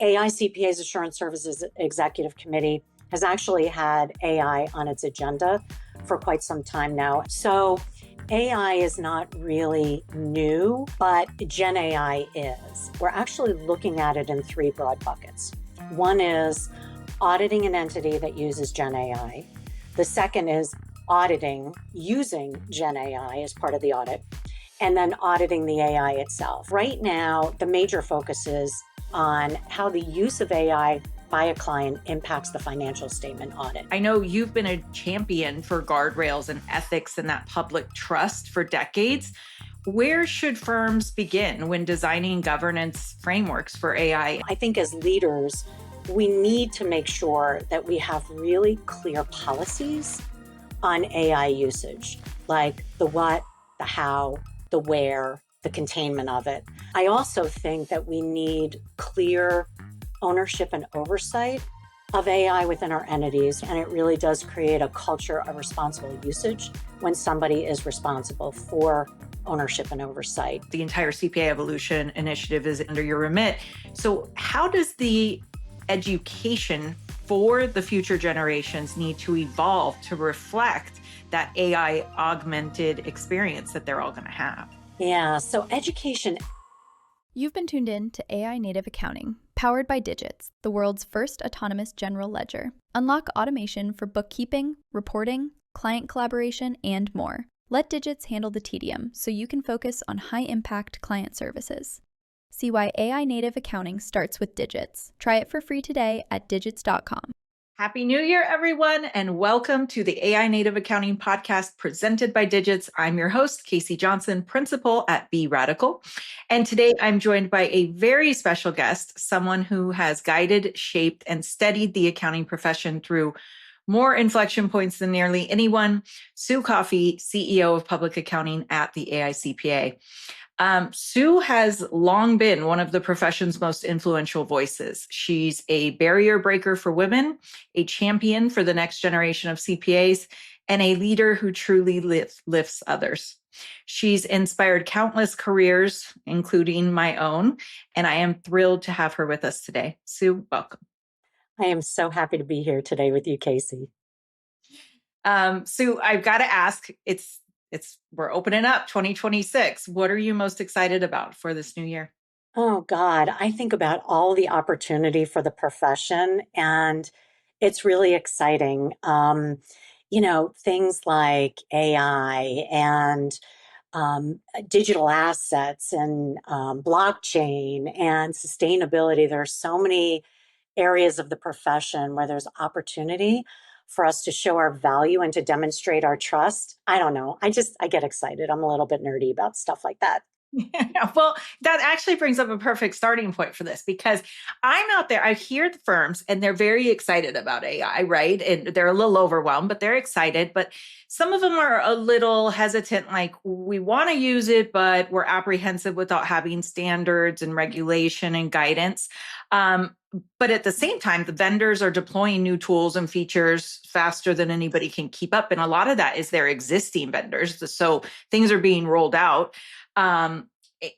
AICPA's Assurance Services Executive Committee has actually had AI on its agenda for quite some time now. So AI is not really new, but Gen AI is. We're actually looking at it in three broad buckets. One is auditing an entity that uses Gen AI. The second is auditing using Gen AI as part of the audit, and then auditing the AI itself. Right now, the major focus is on how the use of AI by a client impacts the financial statement audit. I know you've been a champion for guardrails and ethics and that public trust for decades. Where should firms begin when designing governance frameworks for AI? I think as leaders, we need to make sure that we have really clear policies on AI usage, like the what, the how, the where, the containment of it. I also think that we need clear ownership and oversight of AI within our entities, and it really does create a culture of responsible usage when somebody is responsible for ownership and oversight. The entire CPA Evolution initiative is under your remit. So how does the education for the future generations need to evolve to reflect that AI augmented experience that they're all going to have? Yeah, so education. You've been tuned in to AI Native Accounting, powered by Digits, the world's first autonomous general ledger. Unlock automation for bookkeeping, reporting, client collaboration, and more. Let Digits handle the tedium so you can focus on high-impact client services. See why AI Native Accounting starts with Digits. Try it for free today at digits.com. Happy New Year, everyone, and welcome to the AI Native Accounting Podcast presented by Digits. I'm your host, Kacee Johnson, principal at Be Radical. And today I'm joined by a very special guest, someone who has guided, shaped, and steadied the accounting profession through more inflection points than nearly anyone, Sue Coffey, CEO of Public Accounting at the AICPA. Sue has long been one of the profession's most influential voices. She's a barrier breaker for women, a champion for the next generation of CPAs, and a leader who truly lifts others. She's inspired countless careers, including my own, and I am thrilled to have her with us today. Sue, welcome. I am so happy to be here today with you, Kacee. Sue, I've got to ask, we're opening up 2026. What are you most excited about for this new year? Oh God, I think about all the opportunity for the profession, and it's really exciting. Things like AI and digital assets and blockchain and sustainability. There are so many areas of the profession where there's opportunity for us to show our value and to demonstrate our trust. I don't know. I get excited. I'm a little bit nerdy about stuff like that. Yeah, well, that actually brings up a perfect starting point for this, because I'm out there, I hear the firms and they're very excited about AI, right? And they're a little overwhelmed, but they're excited. But some of them are a little hesitant, like we want to use it, but we're apprehensive without having standards and regulation and guidance. But at the same time, the vendors are deploying new tools and features faster than anybody can keep up. And a lot of that is their existing vendors. So things are being rolled out.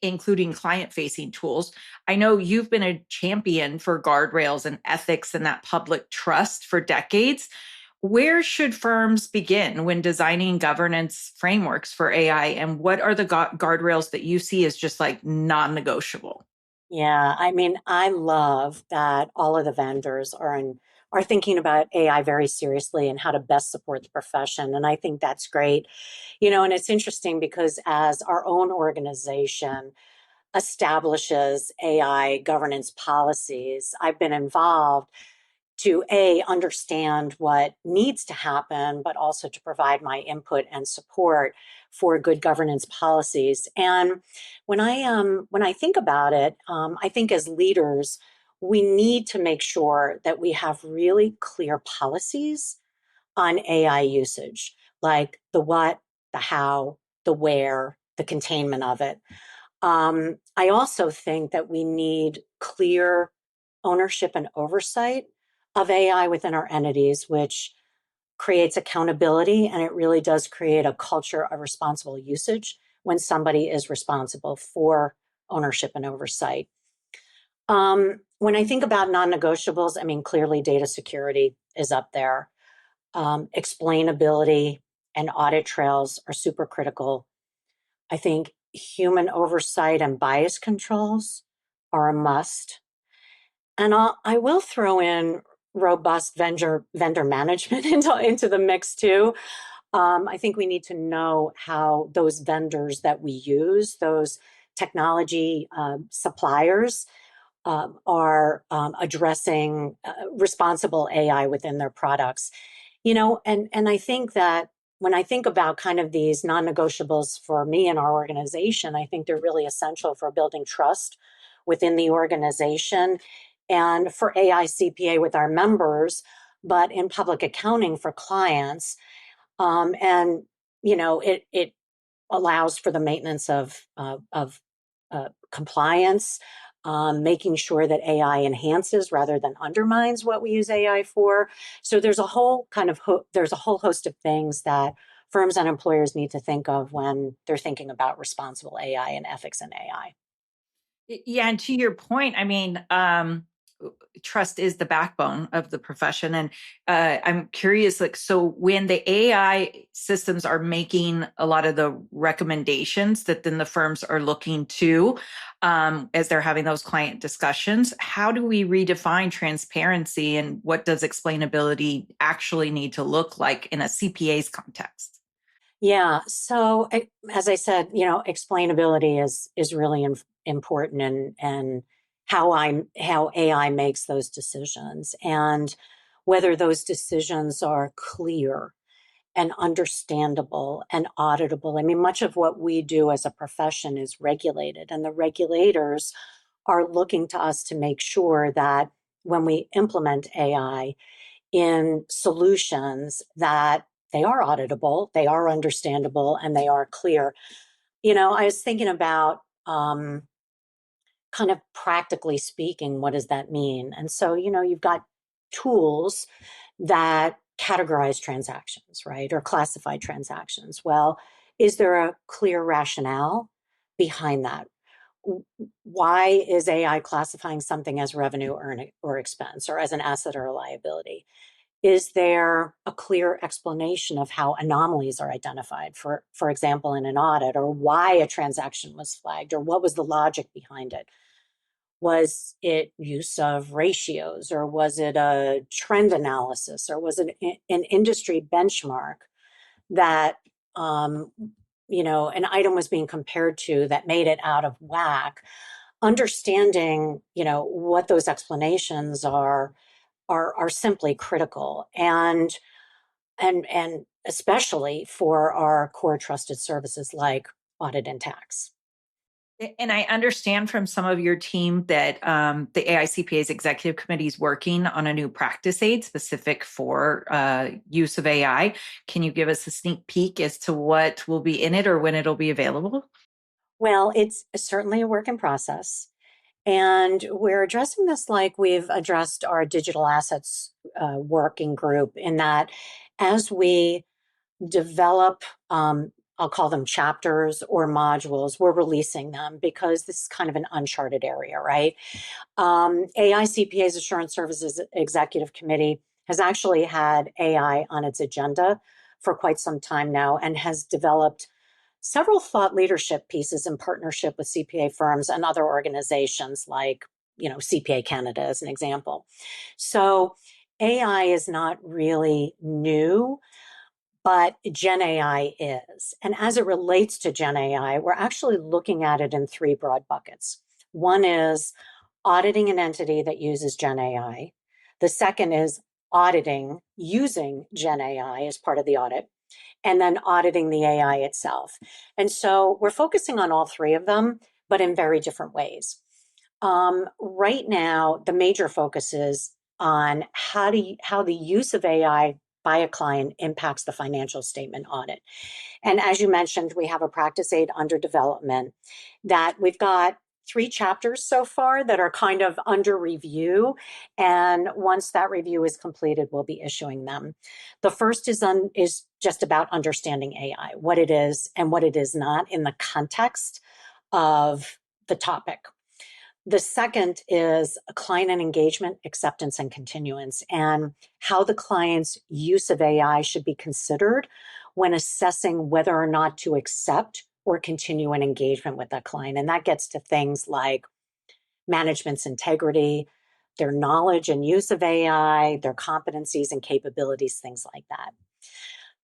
Including client-facing tools. I know you've been a champion for guardrails and ethics and that public trust for decades. Where should firms begin when designing governance frameworks for AI? And what are the guardrails that you see as just like non-negotiable? Yeah, I mean, I love that all of the vendors are thinking about AI very seriously and how to best support the profession. And I think that's great. And it's interesting because as our own organization establishes AI governance policies, I've been involved to understand what needs to happen, but also to provide my input and support for good governance policies. And when I think about it, I think as leaders, we need to make sure that we have really clear policies on AI usage, like the what, the how, the where, the containment of it. I also think that we need clear ownership and oversight of AI within our entities, which creates accountability, and it really does create a culture of responsible usage when somebody is responsible for ownership and oversight. when I think about non-negotiables, I mean, clearly data security is up there. Explainability and audit trails are super critical. I think human oversight and bias controls are a must. And I will throw in robust vendor management into the mix too. I think we need to know how those vendors that we use, those technology suppliers, are addressing responsible AI within their products. And I think that when I think about kind of these non-negotiables for me and our organization, I think they're really essential for building trust within the organization and for AICPA with our members, but in public accounting for clients. And it allows for the maintenance of compliance, making sure that AI enhances rather than undermines what we use AI for. So there's a whole there's a whole host of things that firms and employers need to think of when they're thinking about responsible AI and ethics in AI. Yeah, and to your point, I mean, trust is the backbone of the profession, and I'm curious, like, so when the AI systems are making a lot of the recommendations that then the firms are looking to, as they're having those client discussions, how do we redefine transparency, and what does explainability actually need to look like in a CPA's context? Yeah. So as I said, explainability is really important, and how AI makes those decisions, and whether those decisions are clear and understandable and auditable. I mean, much of what we do as a profession is regulated, and the regulators are looking to us to make sure that when we implement AI in solutions, that they are auditable, they are understandable, and they are clear. I was thinking about kind of practically speaking, what does that mean? And so, you've got tools that categorize transactions, right? Or classify transactions. Well, is there a clear rationale behind that? Why is AI classifying something as revenue or expense, or as an asset or a liability? Is there a clear explanation of how anomalies are identified, for example, in an audit, or why a transaction was flagged, or what was the logic behind it? Was it use of ratios, or was it a trend analysis, or was it an industry benchmark that an item was being compared to that made it out of whack? Understanding what those explanations are simply critical, and especially for our core trusted services like audit and tax. And I understand from some of your team that the AICPA's executive committee is working on a new practice aid specific for use of AI. Can you give us a sneak peek as to what will be in it or when it'll be available? Well, it's certainly a work in process. And we're addressing this like we've addressed our digital assets working group, in that as we develop, I'll call them chapters or modules, we're releasing them because this is kind of an uncharted area, right? AICPA's Assurance Services Executive Committee has actually had AI on its agenda for quite some time now, and has developed several thought leadership pieces in partnership with CPA firms and other organizations like, CPA Canada as an example. So AI is not really new, but Gen AI is. And as it relates to Gen AI, we're actually looking at it in three broad buckets. One is auditing an entity that uses Gen AI. The second is auditing using Gen AI as part of the audit, and then auditing the AI itself. And so we're focusing on all three of them, but in very different ways. Right now, the major focus is on how the use of AI by a client impacts the financial statement audit. And as you mentioned, we have a practice aid under development that we've got 3 chapters so far that are kind of under review. And once that review is completed, we'll be issuing them. The first is just about understanding AI, what it is and what it is not in the context of the topic. The second is client and engagement, acceptance, and continuance, and how the client's use of AI should be considered when assessing whether or not to accept or continue an engagement with that client. And that gets to things like management's integrity, their knowledge and use of AI, their competencies and capabilities, things like that.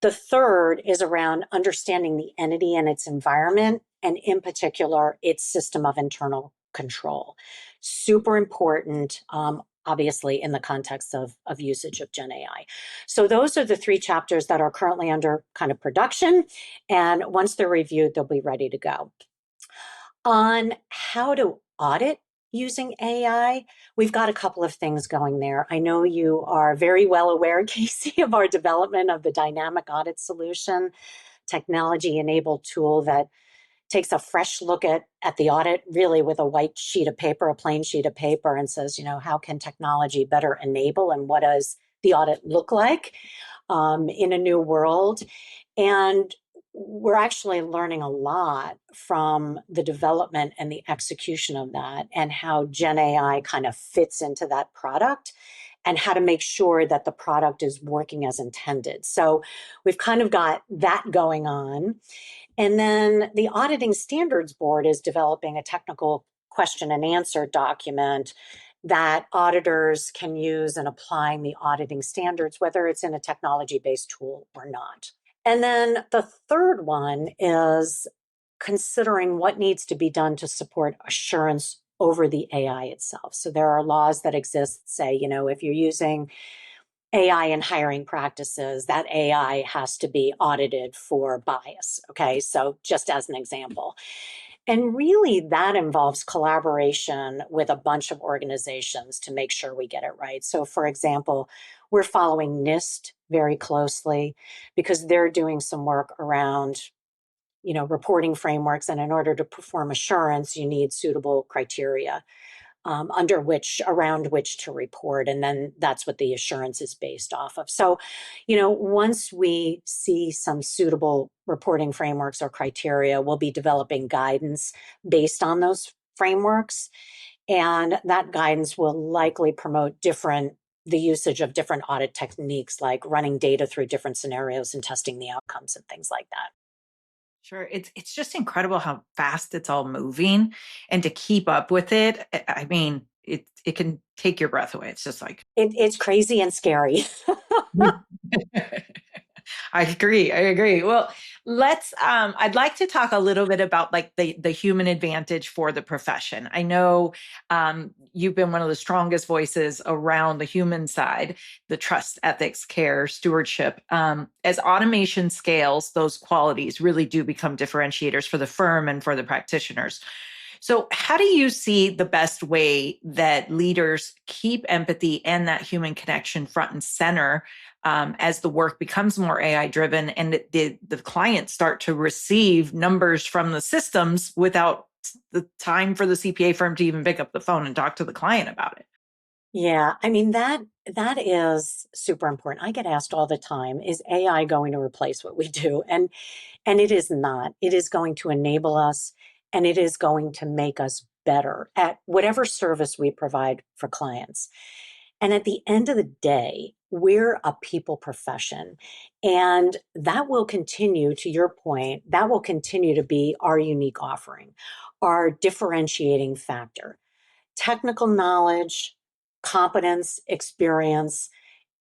The third is around understanding the entity and its environment, and in particular, its system of internal control. Super important, obviously, in the context of usage of Gen AI. So those are the three chapters that are currently under kind of production. And once they're reviewed, they'll be ready to go. On how to audit using AI, we've got a couple of things going there. I know you are very well aware, Kacee, of our development of the dynamic audit solution, technology-enabled tool that takes a fresh look at the audit, really with a white sheet of paper, a plain sheet of paper, and says, how can technology better enable, and what does the audit look like in a new world? And we're actually learning a lot from the development and the execution of that, and how Gen AI kind of fits into that product, and how to make sure that the product is working as intended. So we've kind of got that going on. And then the Auditing Standards Board is developing a technical question and answer document that auditors can use in applying the auditing standards, whether it's in a technology-based tool or not. And then the third one is considering what needs to be done to support assurance over the AI itself. So there are laws that exist, say, if you're using AI in hiring practices, that AI has to be audited for bias. Okay, so just as an example. And really, that involves collaboration with a bunch of organizations to make sure we get it right. So, for example, we're following NIST very closely because they're doing some work around, reporting frameworks. And in order to perform assurance, you need suitable criteria around which to report. And then that's what the assurance is based off of. So, once we see some suitable reporting frameworks or criteria, we'll be developing guidance based on those frameworks. And that guidance will likely promote the usage of different audit techniques, like running data through different scenarios and testing the outcomes and things like that. Sure. It's just incredible how fast it's all moving, and to keep up with it. I mean, it can take your breath away. It's just like It's crazy and scary. I agree. Well, I'd like to talk a little bit about like the human advantage for the profession. I know you've been one of the strongest voices around the human side, the trust, ethics, care, stewardship. As automation scales, those qualities really do become differentiators for the firm and for the practitioners. So how do you see the best way that leaders keep empathy and that human connection front and center as the work becomes more AI driven and the clients start to receive numbers from the systems without the time for the CPA firm to even pick up the phone and talk to the client about it? Yeah, I mean, that is super important. I get asked all the time, is AI going to replace what we do? And it is not. It is going to enable us, and it is going to make us better at whatever service we provide for clients. And at the end of the day, we're a people profession. And that will continue, to your point, that will continue to be our unique offering, our differentiating factor. Technical knowledge, competence, experience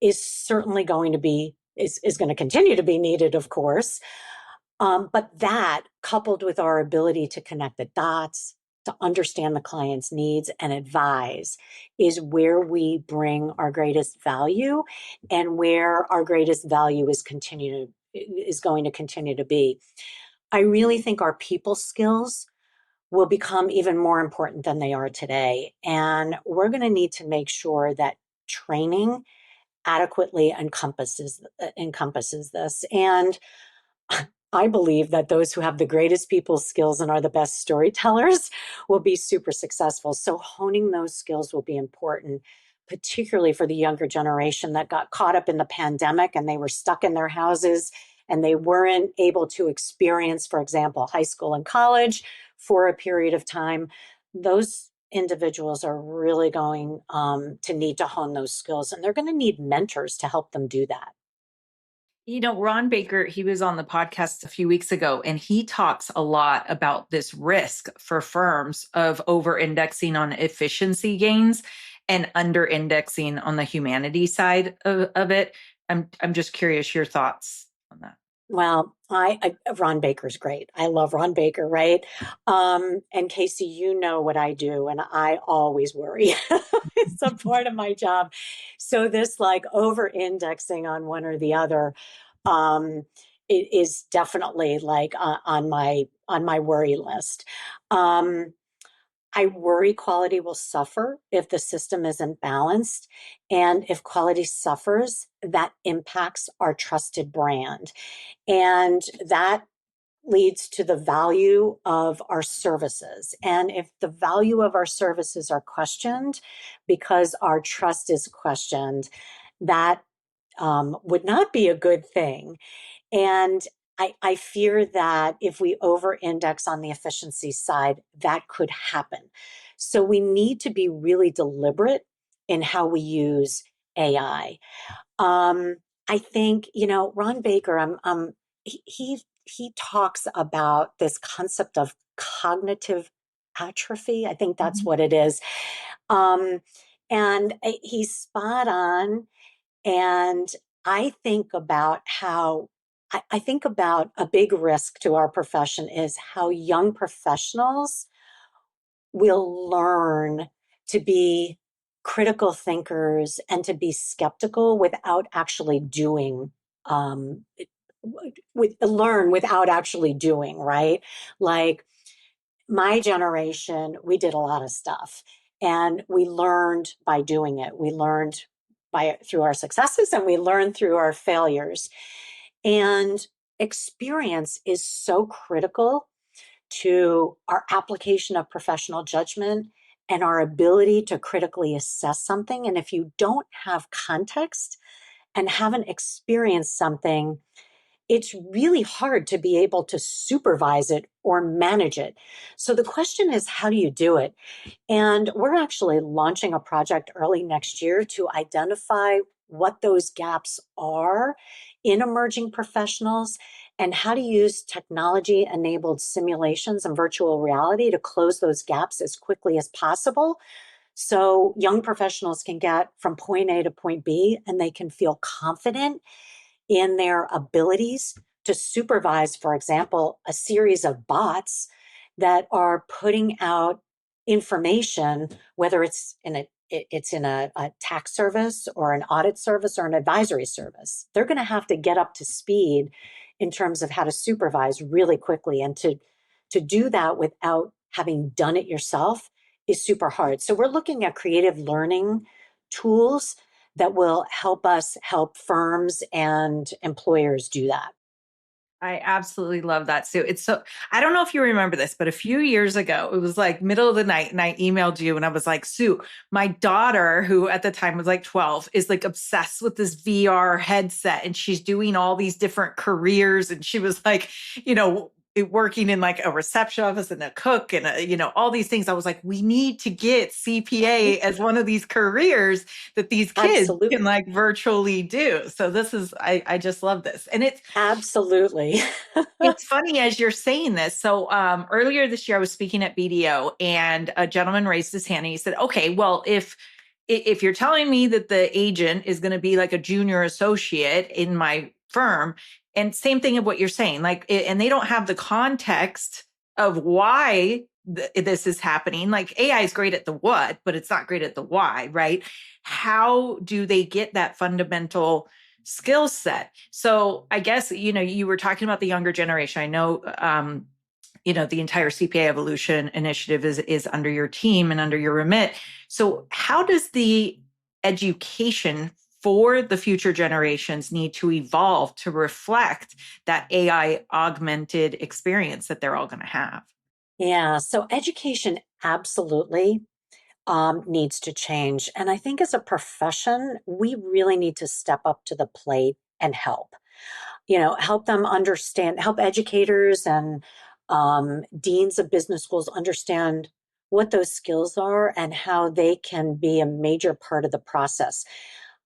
is certainly going to be, is going to continue to be needed, of course. But that, coupled with our ability to connect the dots, to understand the client's needs and advise, is where we bring our greatest value, and where our greatest value is going to continue to be. I really think our people skills will become even more important than they are today. And we're going to need to make sure that training adequately encompasses this. And I believe that those who have the greatest people skills and are the best storytellers will be super successful. So honing those skills will be important, particularly for the younger generation that got caught up in the pandemic and they were stuck in their houses and they weren't able to experience, for example, high school and college for a period of time. Those individuals are really going to need to hone those skills, and they're going to need mentors to help them do that. Ron Baker, he was on the podcast a few weeks ago, and he talks a lot about this risk for firms of over indexing on efficiency gains and under indexing on the humanity side of it. I'm just curious your thoughts on that. Well, Ron Baker's great. I love Ron Baker, right? And Kacee, you know what I do, and I always worry. It's a part of my job. So this like over indexing on one or the other, it is definitely like on my worry list. Um, I worry quality will suffer if the system isn't balanced. And if quality suffers, that impacts our trusted brand. And that leads to the value of our services. And if the value of our services are questioned because our trust is questioned, that would not be a good thing. And I fear that if we over index on the efficiency side, that could happen. So we need to be really deliberate in how we use AI. I think, Ron Baker, he talks about this concept of cognitive atrophy. I think that's what it is. Um, and he's spot on. And I think about how I think about a big risk to our profession is how young professionals will learn to be critical thinkers and to be skeptical without actually doing learn without actually doing, right? Like my generation, we did a lot of stuff and we learned by doing it. We learned through our successes and we learned through our failures. And experience is so critical to our application of professional judgment and our ability to critically assess something. And if you don't have context and haven't experienced something, it's really hard to be able to supervise it or manage it. So the question is, how do you do it? And we're actually launching a project early next year to identify what those gaps are in emerging professionals and how to use technology enabled simulations and virtual reality to close those gaps as quickly as possible. So young professionals can get from point A to point B and they can feel confident in their abilities to supervise, for example, a series of bots that are putting out information, whether it's in a tax service or an audit service or an advisory service. They're going to have to get up to speed in terms of how to supervise really quickly, and to do that without having done it yourself is super hard. So we're looking at creative learning tools that will help us help firms and employers do that. I absolutely love that, Sue. I don't know if you remember this, but a few years ago, it was like middle of the night and I emailed you and I was like, Sue, my daughter, who at the time was like 12, is like obsessed with this VR headset and she's doing all these different careers. And she was like, working in like a reception office and a cook and all these things. I was like, we need to get CPA as one of these careers that these kids Absolutely. can like virtually do. So I just love this. And Absolutely. it's funny as you're saying this. So earlier this year, I was speaking at BDO and a gentleman raised his hand and he said, okay, well, if you're telling me that the agent is going to be like a junior associate in my firm, and same thing of what you're saying, and they don't have the context of why this is happening. Like AI is great at the what, but it's not great at the why, right? How do they get that fundamental skill set? So I guess, you were talking about the younger generation. I know, the entire CPA evolution initiative is under your team and under your remit. So how does the education for the future generations need to evolve to reflect that AI augmented experience that they're all going to have? Yeah. So education absolutely needs to change. And I think as a profession, we really need to step up to the plate and help. Help them understand, help educators and deans of business schools understand what those skills are and how they can be a major part of the process.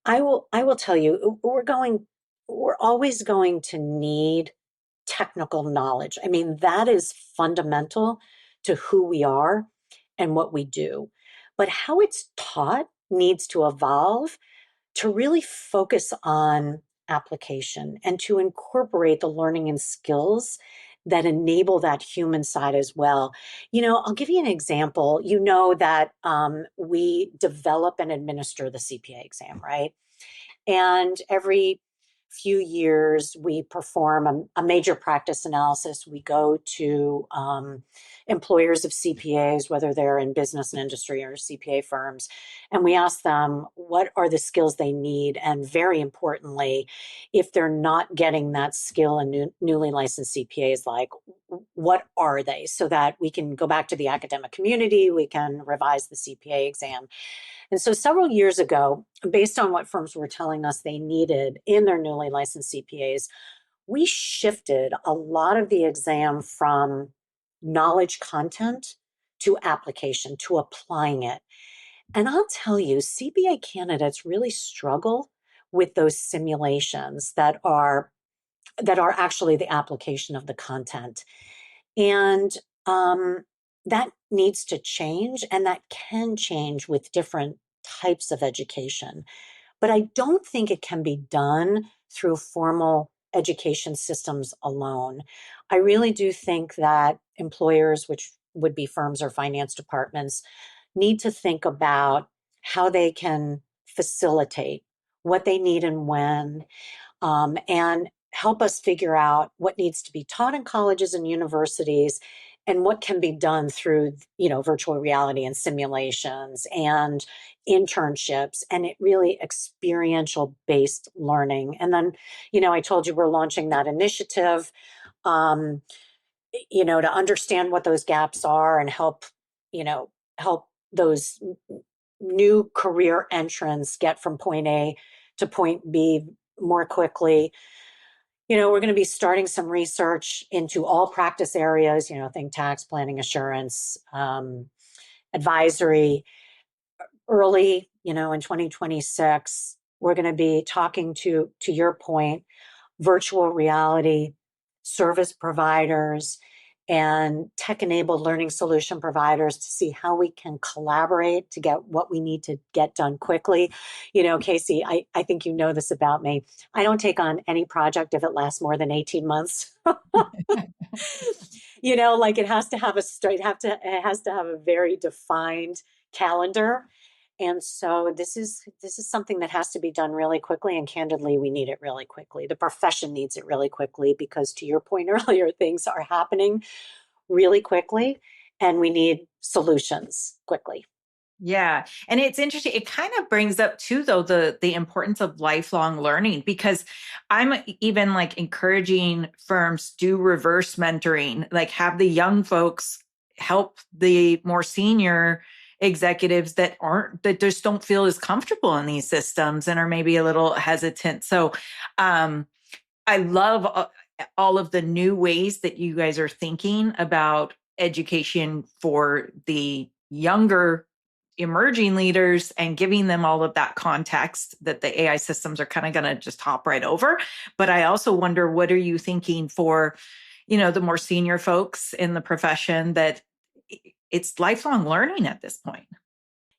I will tell you, we're always going to need technical knowledge. I mean, that is fundamental to who we are and what we do. But how it's taught needs to evolve to really focus on application and to incorporate the learning and skills that enable that human side as well. I'll give you an example. You know that we develop and administer the CPA exam, right? And every few years, we perform a major practice analysis. We go to employers of CPAs, whether they're in business and industry or CPA firms, and we ask them what are the skills they need. And very importantly, if they're not getting that skill in newly licensed CPAs, like what are they, so that we can go back to the academic community, we can revise the CPA exam. And so several years ago, based on what firms were telling us they needed in their newly licensed CPAs, we shifted a lot of the exam from knowledge content to application, to applying it. And I'll tell you, CPA candidates really struggle with those simulations that are actually the application of the content. And that needs to change, and that can change with different types of education. But I don't think it can be done through formal education systems alone. I really do think that employers, which would be firms or finance departments, need to think about how they can facilitate what they need and when, and help us figure out what needs to be taught in colleges and universities and what can be done through virtual reality and simulations and internships, and it really experiential based learning. And then I told you we're launching that initiative, um, to understand what those gaps are and help those new career entrants get from point A to point B more quickly. We're going to be starting some research into all practice areas, think tax, planning, assurance, advisory. Early, in 2026, we're going to be talking to your point, virtual reality service providers and tech-enabled learning solution providers to see how we can collaborate to get what we need to get done quickly. Kacee, I think you know this about me. I don't take on any project if it lasts more than 18 months. Like it has to have it has to have a very defined calendar. And so this is something that has to be done really quickly, and candidly, we need it really quickly. The profession needs it really quickly because, to your point earlier, things are happening really quickly and we need solutions quickly. Yeah. And it's interesting. It kind of brings up too, though, the importance of lifelong learning, because I'm even like encouraging firms do reverse mentoring, like have the young folks help the more senior executives that just don't feel as comfortable in these systems and are maybe a little hesitant. So I love all of the new ways that you guys are thinking about education for the younger emerging leaders and giving them all of that context that the AI systems are kind of going to just hop right over. But I also wonder, what are you thinking for, the more senior folks in the profession that it's lifelong learning at this point?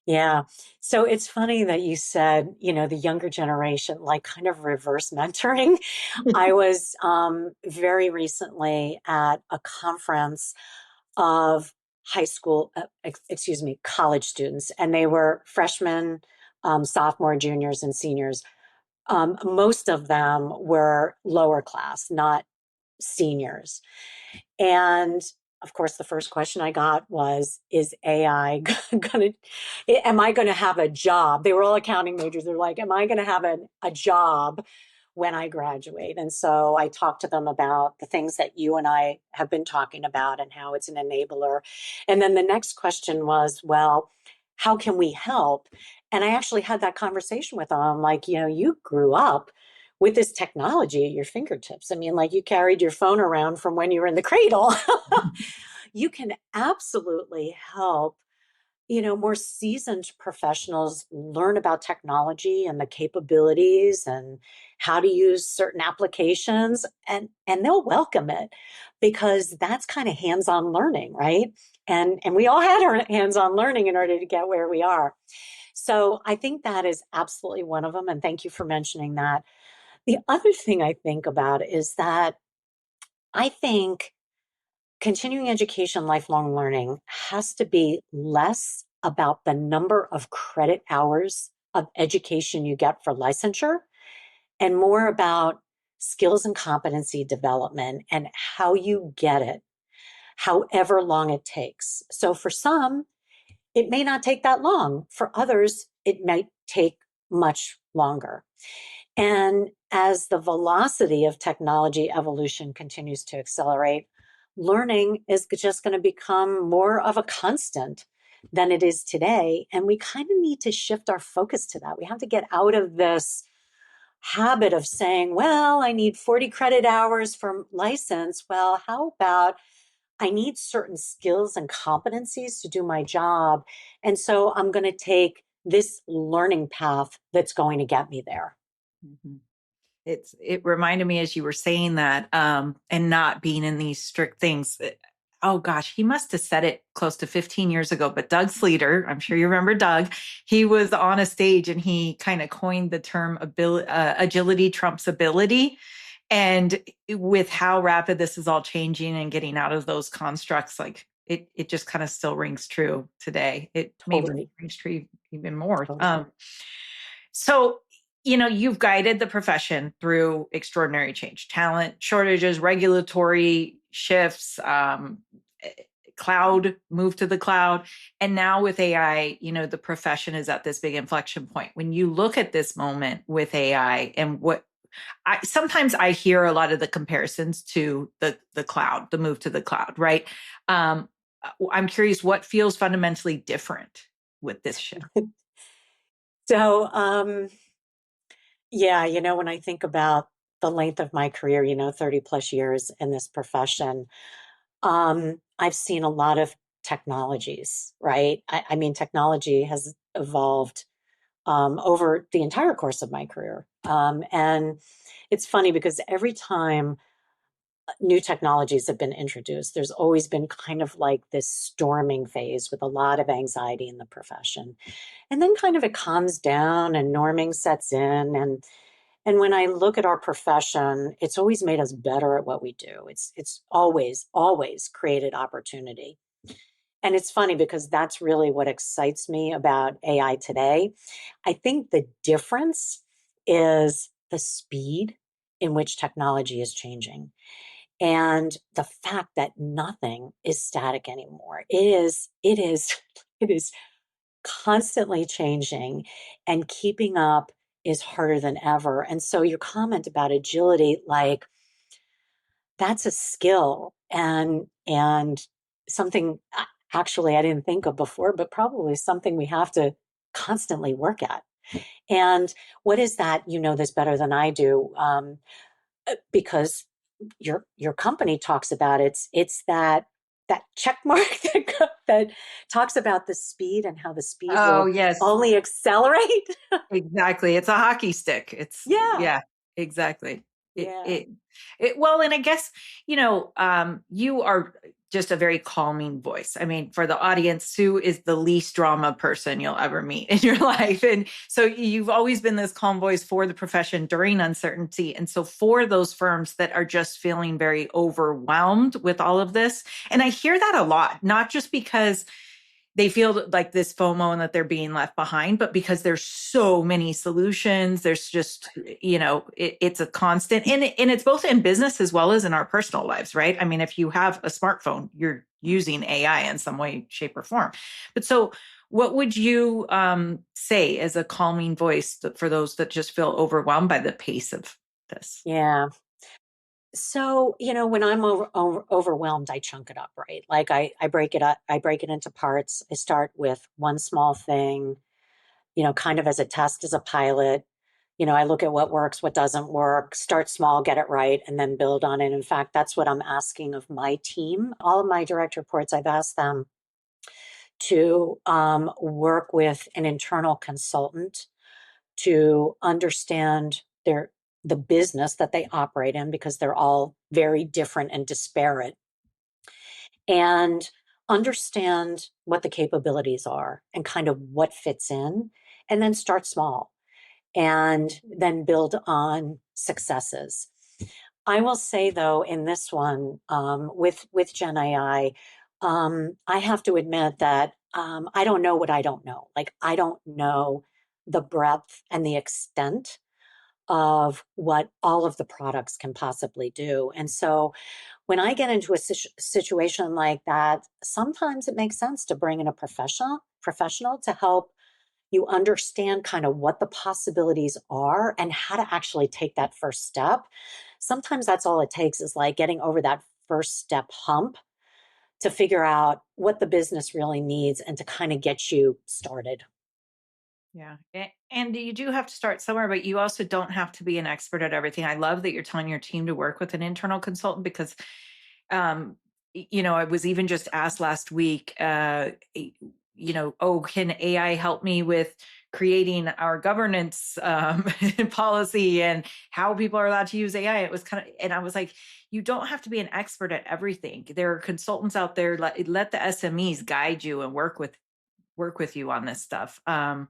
Yeah. So it's funny that you said, the younger generation, like kind of reverse mentoring. I was very recently at a conference of college students, and they were freshmen, sophomore, juniors, and seniors. Most of them were lower class, not seniors. And of course, the first question I got was, is AI am I going to have a job? They were all accounting majors. They're like, am I going to have a job when I graduate? And so I talked to them about the things that you and I have been talking about and how it's an enabler. And then the next question was, well, how can we help? And I actually had that conversation with them. I'm like, you grew up with this technology at your fingertips. I mean, like you carried your phone around from when you were in the cradle. You can absolutely help more seasoned professionals learn about technology and the capabilities and how to use certain applications, and they'll welcome it because that's kind of hands-on learning, right? And we all had our hands-on learning in order to get where we are. So I think that is absolutely one of them. And thank you for mentioning that. The other thing I think about is that I think continuing education, lifelong learning has to be less about the number of credit hours of education you get for licensure and more about skills and competency development and how you get it, however long it takes. So for some, it may not take that long. For others, it might take much longer. And as the velocity of technology evolution continues to accelerate, learning is just going to become more of a constant than it is today. And we kind of need to shift our focus to that. We have to get out of this habit of saying, well, I need 40 credit hours for license. Well, how about I need certain skills and competencies to do my job. And so I'm going to take this learning path that's going to get me there. Mhm. It reminded me as you were saying that, and not being in these strict things. Oh gosh, he must have said it close to 15 years ago. But Doug Sleater, I'm sure you remember Doug. He was on a stage and he kind of coined the term agility trumps ability. And with how rapid this is all changing and getting out of those constructs, like it just kind of still rings true today. It maybe Totally. rings true even more. Totally. So, you've guided the profession through extraordinary change, talent shortages, regulatory shifts, cloud, move to the cloud. And now with AI, the profession is at this big inflection point. When you look at this moment with AI and what sometimes I hear a lot of the comparisons to the cloud, the move to the cloud, right? I'm curious what feels fundamentally different with this shift. So, yeah, when I think about the length of my career, 30 plus years in this profession, I've seen a lot of technologies, right? I mean, technology has evolved over the entire course of my career. And it's funny because every time new technologies have been introduced, there's always been kind of like this storming phase with a lot of anxiety in the profession. And then kind of it calms down and norming sets in. And when I look at our profession, it's always made us better at what we do. It's always created opportunity. And it's funny because that's really what excites me about AI today. I think the difference is the speed in which technology is changing and the fact that nothing is static anymore. It is constantly changing, and keeping up is harder than ever. And so your comment about agility, like, that's a skill and something actually I didn't think of before, but probably something we have to constantly work at. And what is that? You know this better than I do, because your company talks about it. It's that check mark that talks about the speed and how the speed Oh, will yes. only accelerate. Exactly. It's a hockey stick. Yeah, Yeah, exactly. It, yeah. it, well, and I guess, you are just a very calming voice. I mean, for the audience, Sue is the least drama person you'll ever meet in your life. And so you've always been this calm voice for the profession during uncertainty. And so for those firms that are just feeling very overwhelmed with all of this, and I hear that a lot, not just because they feel like this FOMO and that they're being left behind, but because there's so many solutions, there's just, it's a constant, and it's both in business as well as in our personal lives, right? I mean, if you have a smartphone, you're using AI in some way, shape, or form. But so what would you say as a calming voice for those that just feel overwhelmed by the pace of this? Yeah. So, when I'm overwhelmed, I chunk it up, right? Like I break it up, I break it into parts. I start with one small thing, kind of as a test, as a pilot. I look at what works, what doesn't work, start small, get it right, and then build on it. In fact, that's what I'm asking of my team. All of my direct reports, I've asked them to work with an internal consultant to understand the business that they operate in, because they're all very different and disparate, and understand what the capabilities are and kind of what fits in, and then start small and then build on successes. I will say though, in this one, with Gen AI, I have to admit that I don't know what I don't know. Like, I don't know the breadth and the extent of what all of the products can possibly do. And so when I get into a situation like that, sometimes it makes sense to bring in a professional to help you understand kind of what the possibilities are and how to actually take that first step. Sometimes that's all it takes, is like getting over that first step hump to figure out what the business really needs and to kind of get you started. Yeah. And you do have to start somewhere, but you also don't have to be an expert at everything. I love that you're telling your team to work with an internal consultant because, I was even just asked last week, oh, can AI help me with creating our governance policy and how people are allowed to use AI? It was kind of, and I was like, you don't have to be an expert at everything. There are consultants out there. Let the SMEs guide you and work with you on this stuff. I'm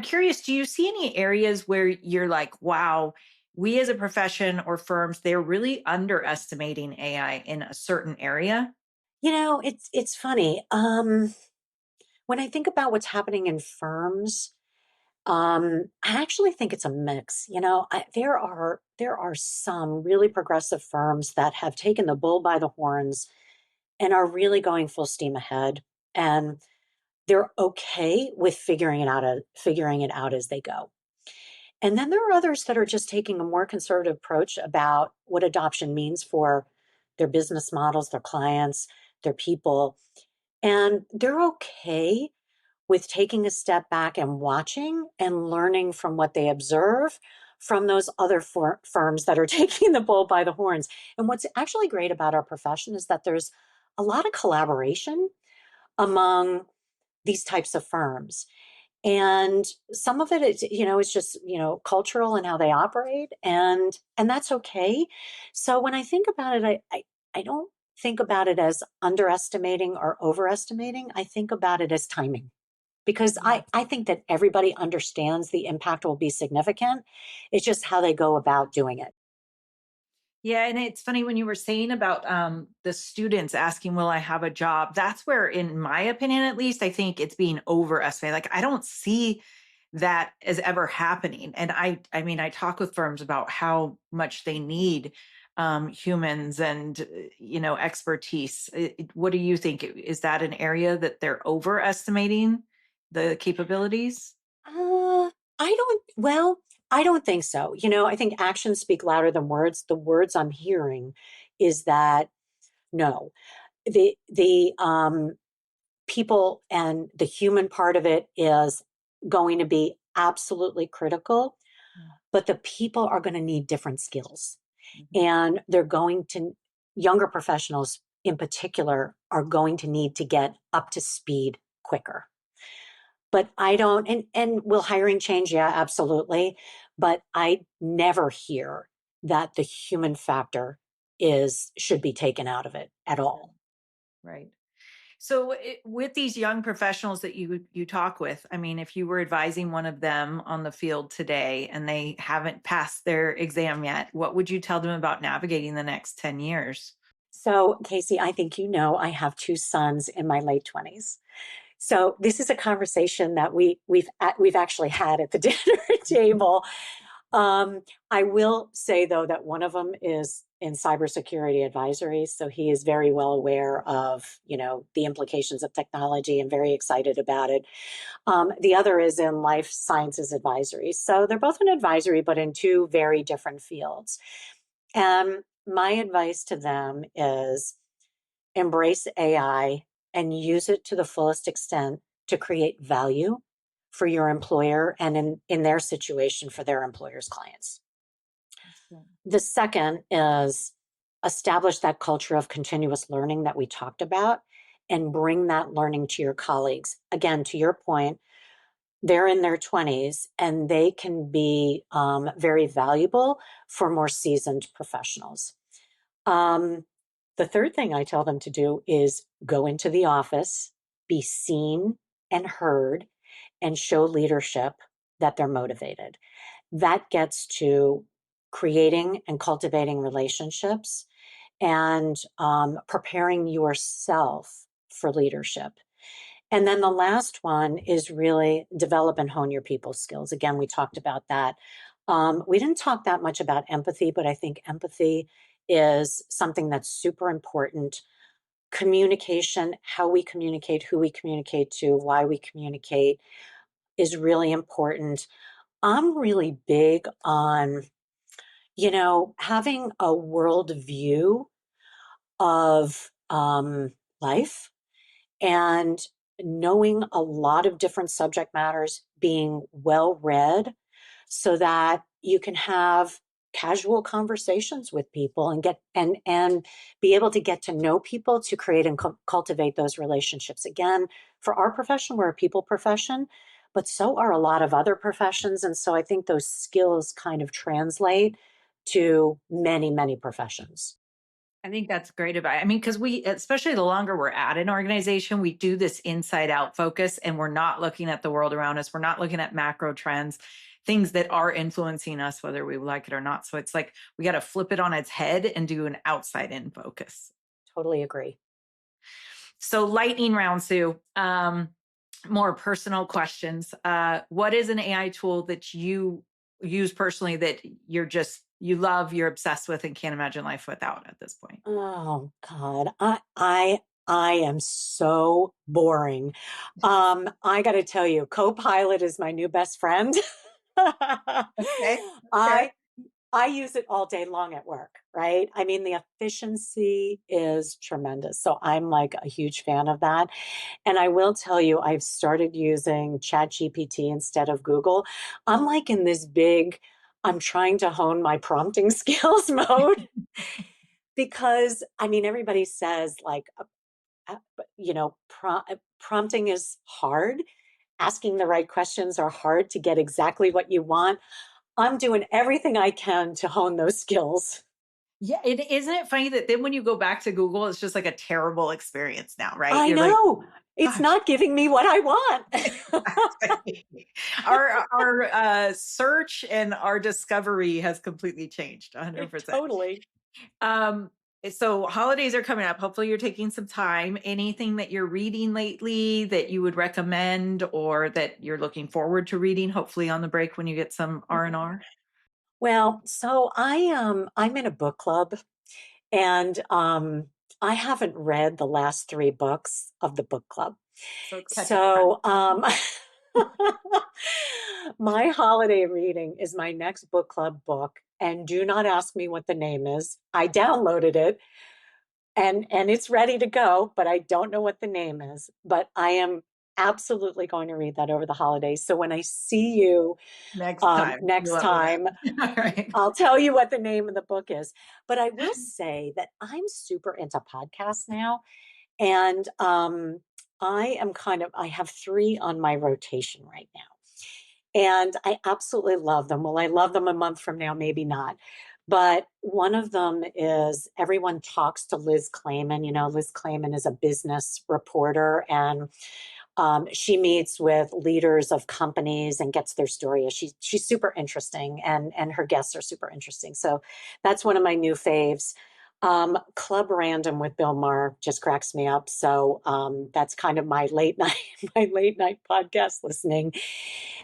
curious, do you see any areas where you're like, wow, we as a profession or firms, they're really underestimating AI in a certain area? It's funny. When I think about what's happening in firms, I actually think it's a mix. There are some really progressive firms that have taken the bull by the horns and are really going full steam ahead, and they're okay with figuring it out as they go. And then there are others that are just taking a more conservative approach about what adoption means for their business models, their clients, their people. And they're okay with taking a step back and watching and learning from what they observe from those other firms that are taking the bull by the horns. And what's actually great about our profession is that there's a lot of collaboration among these types of firms. And some of it is just, cultural and how they operate, and that's okay. So when I think about it, I don't think about it as underestimating or overestimating. I think about it as timing, because I think that everybody understands the impact will be significant. It's just how they go about doing it. Yeah, and it's funny when you were saying about the students asking, "Will I have a job?" That's where, in my opinion, at least, I think it's being overestimated. Like, I don't see that as ever happening. And I mean, I talk with firms about how much they need humans and expertise. What do you think? Is that an area that they're overestimating the capabilities? I don't think so. I think actions speak louder than words. The words I'm hearing is that no, the people and the human part of it is going to be absolutely critical, but the people are going to need different skills, Mhm. and younger professionals in particular are going to need to get up to speed quicker. But I don't, and will hiring change? Yeah, absolutely. But I never hear that the human factor should be taken out of it at all. Right. So, with these young professionals that you talk with, I mean, if you were advising one of them on the field today and they haven't passed their exam yet, what would you tell them about navigating the next 10 years? So, Kacee, I think I have two sons in my late 20s. So this is a conversation that we've actually had at the dinner table. I will say though that one of them is in cybersecurity advisory, so he is very well aware of the implications of technology and very excited about it. The other is in life sciences advisory, so they're both in advisory, but in two very different fields. And my advice to them is embrace AI and use it to the fullest extent to create value for your employer, and in their situation, for their employer's clients. Excellent. The second is establish that culture of continuous learning that we talked about, and bring that learning to your colleagues. Again, to your point, they're in their 20s and they can be very valuable for more seasoned professionals. Um, the third thing I tell them to do is go into the office, be seen and heard, and show leadership that they're motivated. That gets to creating and cultivating relationships and preparing yourself for leadership. And then the last one is really develop and hone your people skills. Again, we talked about that. We didn't talk that much about empathy, but I think empathy is something that's super important. Communication, how we communicate, who we communicate to, why we communicate is really important. I'm really big on, having a world view of life and knowing a lot of different subject matters, being well read so that you can have casual conversations with people and get and be able to get to know people to create and cultivate those relationships. Again, for our profession, we're a people profession, but so are a lot of other professions, and so I think those skills kind of translate to many, many professions. I think that's great about it. I mean, because we, especially the longer we're at an organization, we do this inside out focus and we're not looking at the world around us. We're not looking at macro trends, things that are influencing us, whether we like it or not. So it's like we got to flip it on its head and do an outside in focus. Totally agree. So, lightning round, Sue. More personal questions. What is an AI tool that you use personally that you love, you're obsessed with, and can't imagine life without at this point? Oh God, I am so boring. I got to tell you, Copilot is my new best friend. Okay. Okay. I I use it all day long at work, right? I mean, the efficiency is tremendous. So I'm like a huge fan of that. And I will tell you, I've started using ChatGPT instead of Google. I'm like in this big, I'm trying to hone my prompting skills mode because I mean, everybody says like, prompting is hard. Asking the right questions are hard to get exactly what you want. I'm doing everything I can to hone those skills. Yeah, isn't it funny that then when you go back to Google, it's just like a terrible experience now, right? I You're like, know. It's gosh, not giving me what I want. exactly. Our search and our discovery has completely changed 100%. Totally. Um, so holidays are coming up. Hopefully you're taking some time. Anything that you're reading lately that you would recommend or that you're looking forward to reading, hopefully on the break when you get some R&R? Well, so I'm in a book club and I haven't read the last three books of the book club. So it's catch up time. So my holiday reading is my next book club book. And do not ask me what the name is. I downloaded it and it's ready to go, but I don't know what the name is. But I am absolutely going to read that over the holidays. So when I see you Next time. You next let me know. time, All right. I'll tell you what the name of the book is. But I will say that I'm super into podcasts now. And I have three on my rotation right now. And I absolutely love them. Will I love them a month from now? Maybe not. But one of them is Everyone Talks to Liz Clayman. You know, Liz Clayman is a business reporter and she meets with leaders of companies and gets their story. She's super interesting, and her guests are super interesting. So that's one of my new faves. Club Random with Bill Maher just cracks me up. So that's kind of my late night my late night podcast listening.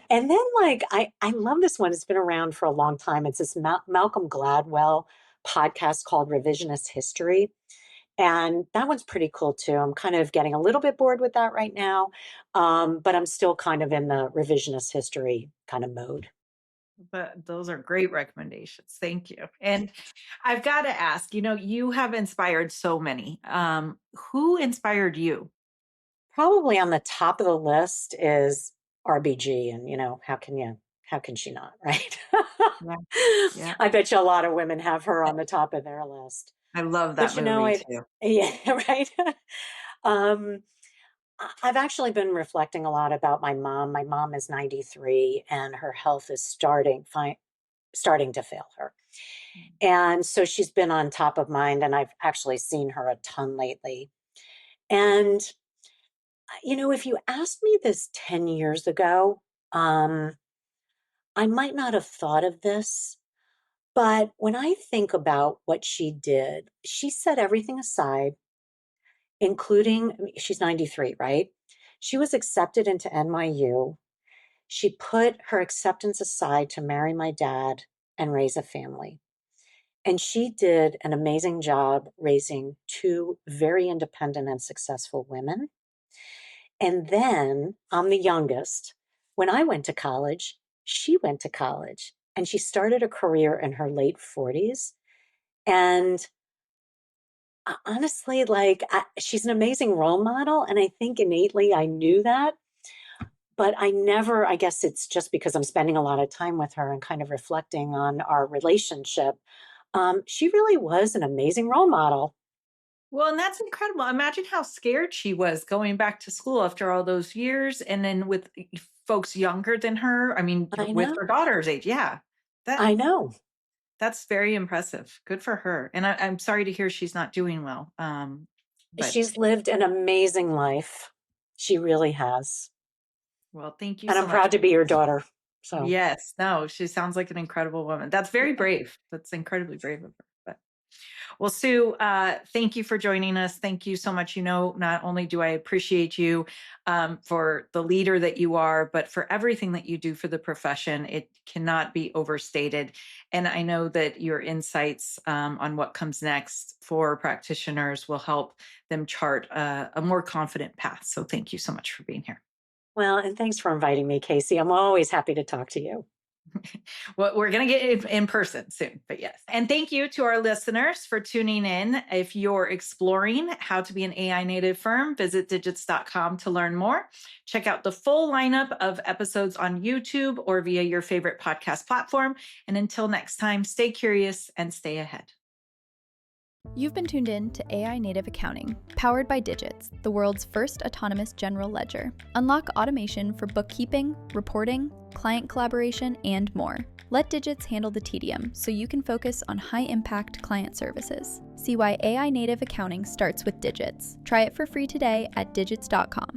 And then like I love this one. It's been around for a long time. It's this Malcolm Gladwell podcast called Revisionist History. And that one's pretty cool too. I'm kind of getting a little bit bored with that right now, but I'm still kind of in the revisionist history kind of mode. But those are great recommendations. Thank you. And I've got to ask, you have inspired so many. Who inspired you? Probably on the top of the list is RBG, and how can she not, right? Yeah. Yeah. I bet you a lot of women have her on the top of their list. I love But that movie too. yeah, right. Um, I've actually been reflecting a lot about my mom. My mom is 93 and her health is starting to fail her. And so she's been on top of mind, and I've actually seen her a ton lately. And, if you asked me this 10 years ago, um, I might not have thought of this. But when I think about what she did, she set everything aside, including, she's 93, right? She was accepted into NYU. She put her acceptance aside to marry my dad and raise a family. And she did an amazing job raising two very independent and successful women. And then I'm the youngest. When I went to college, she went to college and she started a career in her late 40s. And honestly, she's an amazing role model. And I think innately I knew that. But I guess it's just because I'm spending a lot of time with her and kind of reflecting on our relationship. She really was an amazing role model. Well, and that's incredible. Imagine how scared she was going back to school after all those years, and then with folks younger than her. I mean, I with her know. daughter's age. Yeah. That I know. that's very impressive. Good for her. And I'm sorry to hear she's not doing well. But She's lived an amazing life. She really has. well, thank you And so I'm much. proud to be your daughter. So, Yes. No, she sounds like an incredible woman. That's very brave. That's incredibly brave of her. But well, Sue, thank you for joining us. Thank you so much. Not only do I appreciate you for the leader that you are, but for everything that you do for the profession. It cannot be overstated. And I know that your insights on what comes next for practitioners will help them chart a more confident path. So thank you so much for being here. well, and thanks for inviting me, Kacee. I'm always happy to talk to you. Well, we're going to get in person soon, but yes. And thank you to our listeners for tuning in. If you're exploring how to be an AI native firm, visit digits.com to learn more. Check out the full lineup of episodes on YouTube or via your favorite podcast platform. And until next time, stay curious and stay ahead. You've been tuned in to AI Native Accounting, powered by Digits, the world's first autonomous general ledger. Unlock automation for bookkeeping, reporting, client collaboration, and more. Let Digits handle the tedium so you can focus on high-impact client services. See why AI Native Accounting starts with Digits. Try it for free today at digits.com.